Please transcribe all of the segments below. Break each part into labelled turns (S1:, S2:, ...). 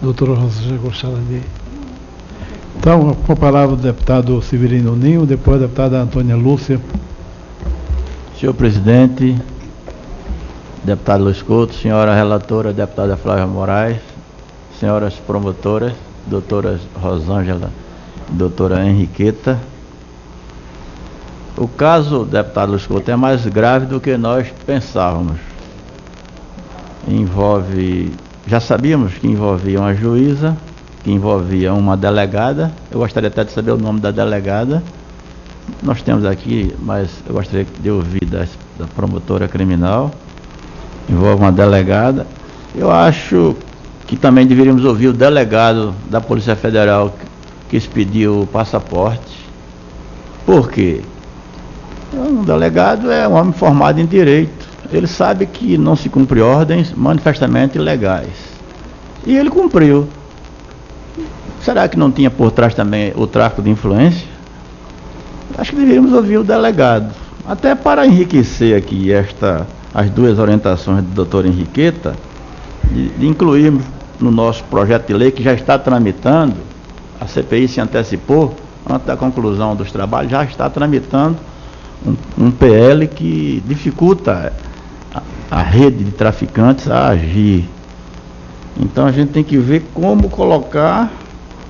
S1: Doutora Rosângela Gostava de... Então, com a palavra o deputado Severino Ninho, depois a deputada Antônia Lúcia.
S2: Senhor presidente, deputado Luiz Couto, senhora relatora, deputada Flávia Moraes, senhoras promotoras, doutoras Rosângela e doutora Henriqueta, o caso, deputado Luiz Couto, é mais grave do que nós pensávamos. Já sabíamos que envolvia uma juíza, que envolvia uma delegada. Eu gostaria até de saber o nome da delegada. Nós temos aqui, mas eu gostaria de ouvir da promotora criminal. Envolve uma delegada. Eu acho que também deveríamos ouvir o delegado da Polícia Federal que expediu o passaporte. Por quê? Um delegado é um homem formado em direito. Ele sabe que não se cumpre ordens manifestamente ilegais. E ele cumpriu. Será que não tinha por trás também o tráfico de influência? Acho que deveríamos ouvir o delegado. Até para enriquecer aqui as duas orientações do doutor Henriqueta, de incluirmos no nosso projeto de lei que já está tramitando, a CPI se antecipou, antes da conclusão dos trabalhos, já está tramitando um PL que dificulta a rede de traficantes a agir. Então a gente tem que ver como colocar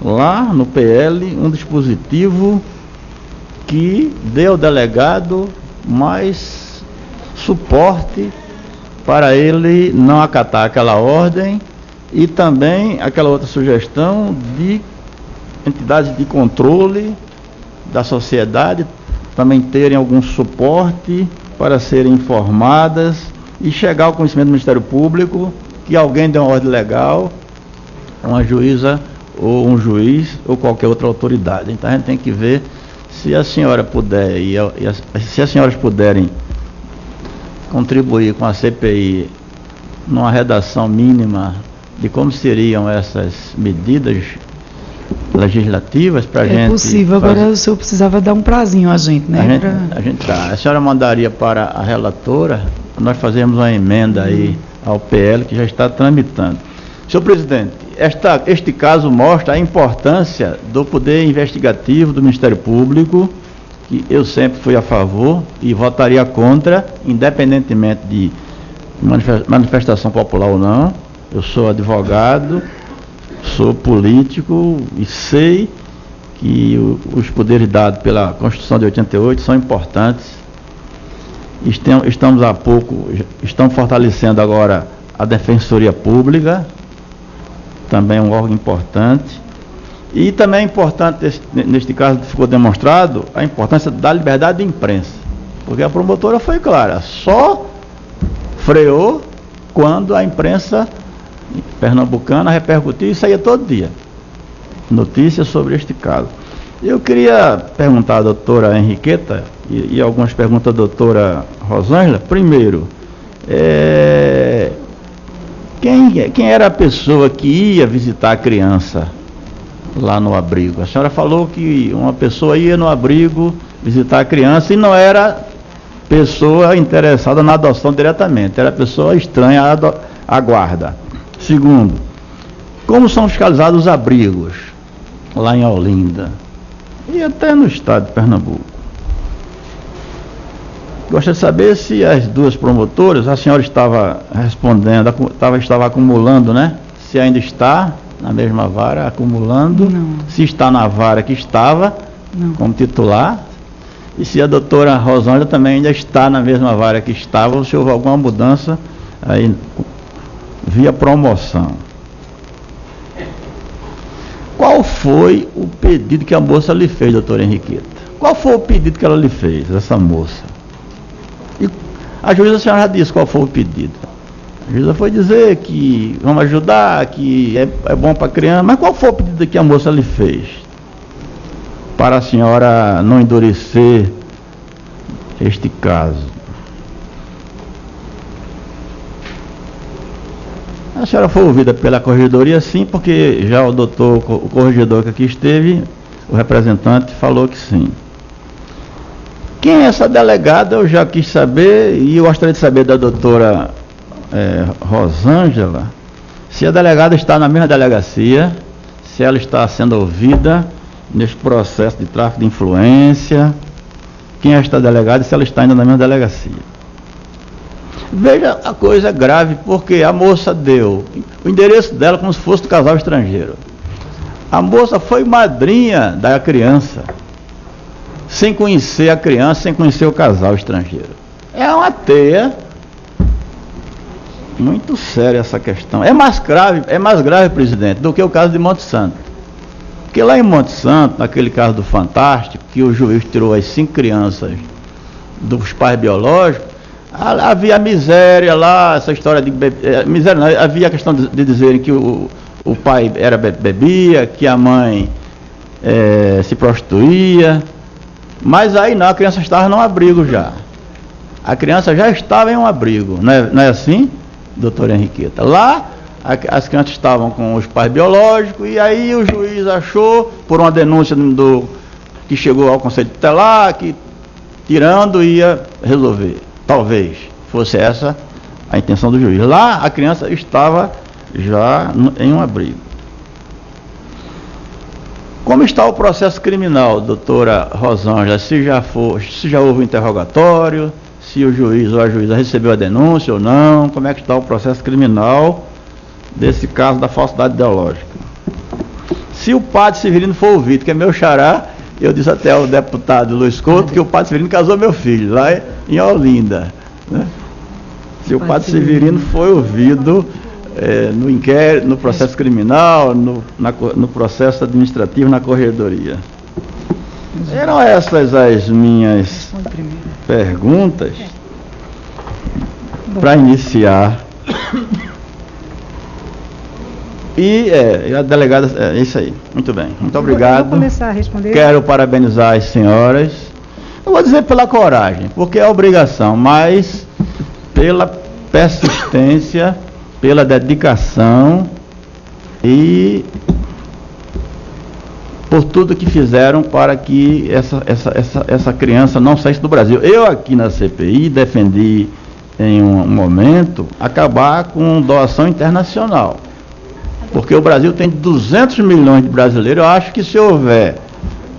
S2: lá no PL um dispositivo que dê ao delegado mais suporte para ele não acatar aquela ordem, e também aquela outra sugestão de entidades de controle da sociedade também terem algum suporte para serem informadas e chegar ao conhecimento do Ministério Público que alguém deu uma ordem legal, uma juíza ou um juiz ou qualquer outra autoridade. Então a gente tem que ver se a senhora puder se as senhoras puderem contribuir com a CPI numa redação mínima de como seriam essas medidas legislativas para a gente...
S3: É possível, agora o senhor precisava dar um prazinho a gente, né?
S2: A senhora mandaria para a relatora, nós fazemos uma emenda aí ao PL que já está tramitando. Senhor presidente, este caso mostra a importância do poder investigativo do Ministério Público, que eu sempre fui a favor e votaria contra, independentemente de manifestação popular ou não. Eu sou advogado, sou político e sei que os poderes dados pela Constituição de 88 são importantes. Estamos fortalecendo agora a Defensoria Pública, também um órgão importante. E também é importante, neste caso ficou demonstrado, a importância da liberdade de imprensa, porque a promotora foi clara, só freou quando a imprensa pernambucana repercutiu e saía todo dia notícias sobre este caso. Eu queria perguntar à doutora Henriqueta e algumas perguntas à doutora Rosângela. Primeiro, quem era a pessoa que ia visitar a criança lá no abrigo? A senhora falou que uma pessoa ia no abrigo visitar a criança e não era pessoa interessada na adoção diretamente, era pessoa estranha à guarda. Segundo, como são fiscalizados os abrigos lá em Olinda e até no estado de Pernambuco? Gostaria de saber se as duas promotoras, a senhora estava respondendo, estava acumulando, né? Se ainda está na mesma vara, acumulando.
S3: Não.
S2: Se está na vara que estava, não, como titular. E se a doutora Rosângela também ainda está na mesma vara que estava, ou se houve alguma mudança aí via promoção. Qual foi o pedido que a moça lhe fez, doutora Henriqueta? Qual foi o pedido que ela lhe fez, essa moça? E a juíza, a senhora já disse qual foi o pedido. A juíza foi dizer que vamos ajudar, que é bom para a criança, mas qual foi o pedido que a moça lhe fez? Para a senhora não endurecer este caso. A senhora foi ouvida pela corregedoria, sim, porque já o corregedor que aqui esteve, o representante, falou que sim. Quem é essa delegada? Eu já quis saber, e eu gostaria de saber da doutora Rosângela, Se a delegada está na mesma delegacia, se ela está sendo ouvida neste processo de tráfico de influência, quem é esta delegada e se ela está ainda na mesma delegacia. Veja, a coisa é grave, porque a moça deu o endereço dela como se fosse do casal estrangeiro. A moça foi madrinha da criança, sem conhecer a criança, sem conhecer o casal estrangeiro. É uma teia muito séria essa questão. É mais grave, presidente, do que o caso de Monte Santo. Porque lá em Monte Santo, naquele caso do Fantástico, que o juiz tirou as 5 crianças dos pais biológicos, havia miséria lá, essa história de miséria não, havia a questão de dizerem que o pai bebia, que a mãe se prostituía, mas aí não, a criança estava num abrigo já. A criança já estava em um abrigo, não é assim, doutora Henriqueta? Lá, as crianças estavam com os pais biológicos, e aí o juiz achou, por uma denúncia que chegou ao Conselho Tutelar, que tirando ia resolver. Talvez fosse essa a intenção do juiz. Lá, a criança estava já em um abrigo. Como está o processo criminal, doutora Rosângela? Se já houve um interrogatório, se o juiz ou a juíza recebeu a denúncia ou não, como é que está o processo criminal desse caso da falsidade ideológica? Se o padre Severino for ouvido, que é meu xará, eu disse até ao deputado Luiz Couto que o padre Severino casou meu filho, lá em Olinda, né? Se o padre Severino foi ouvido no inquérito, no processo criminal, no processo administrativo, na corredoria. Eram essas as minhas perguntas para iniciar. E a delegada, é isso aí. Muito bem, muito obrigado.
S4: Eu vou começar a responder.
S2: Quero parabenizar as senhoras. Não vou dizer pela coragem, porque é obrigação, mas pela persistência, pela dedicação e por tudo que fizeram para que essa criança não saísse do Brasil. Eu aqui na CPI defendi em um momento acabar com doação internacional. Porque o Brasil tem 200 milhões de brasileiros. Eu acho que se houver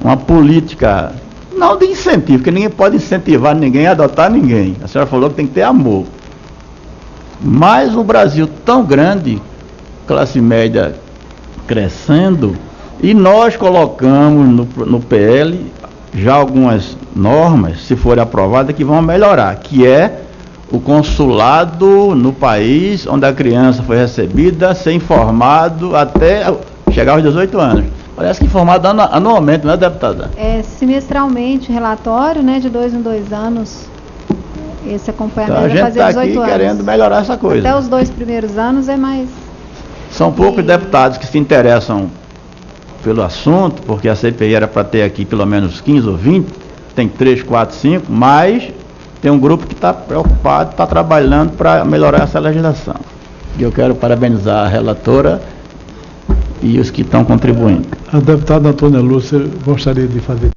S2: uma política, não de incentivo, porque ninguém pode incentivar ninguém a adotar ninguém. A senhora falou que tem que ter amor. Mas o Brasil tão grande, classe média crescendo, e nós colocamos no PL já algumas normas, se forem aprovadas, que vão melhorar, que é o consulado no país onde a criança foi recebida, ser informado até chegar aos 18 anos. Parece que informado anualmente, não é, deputada?
S4: Semestralmente, relatório, né, de 2 em 2 anos, esse acompanhamento
S2: então, a gente está aqui querendo melhorar essa coisa.
S4: Até os 2 primeiros anos é mais...
S2: São poucos deputados que se interessam pelo assunto, porque a CPI era para ter aqui pelo menos 15 ou 20, tem 3, 4, 5, mas... tem um grupo que está preocupado, está trabalhando para melhorar essa legislação. E eu quero parabenizar a relatora e os que estão contribuindo.
S1: A deputada Antônia Lúcia gostaria de fazer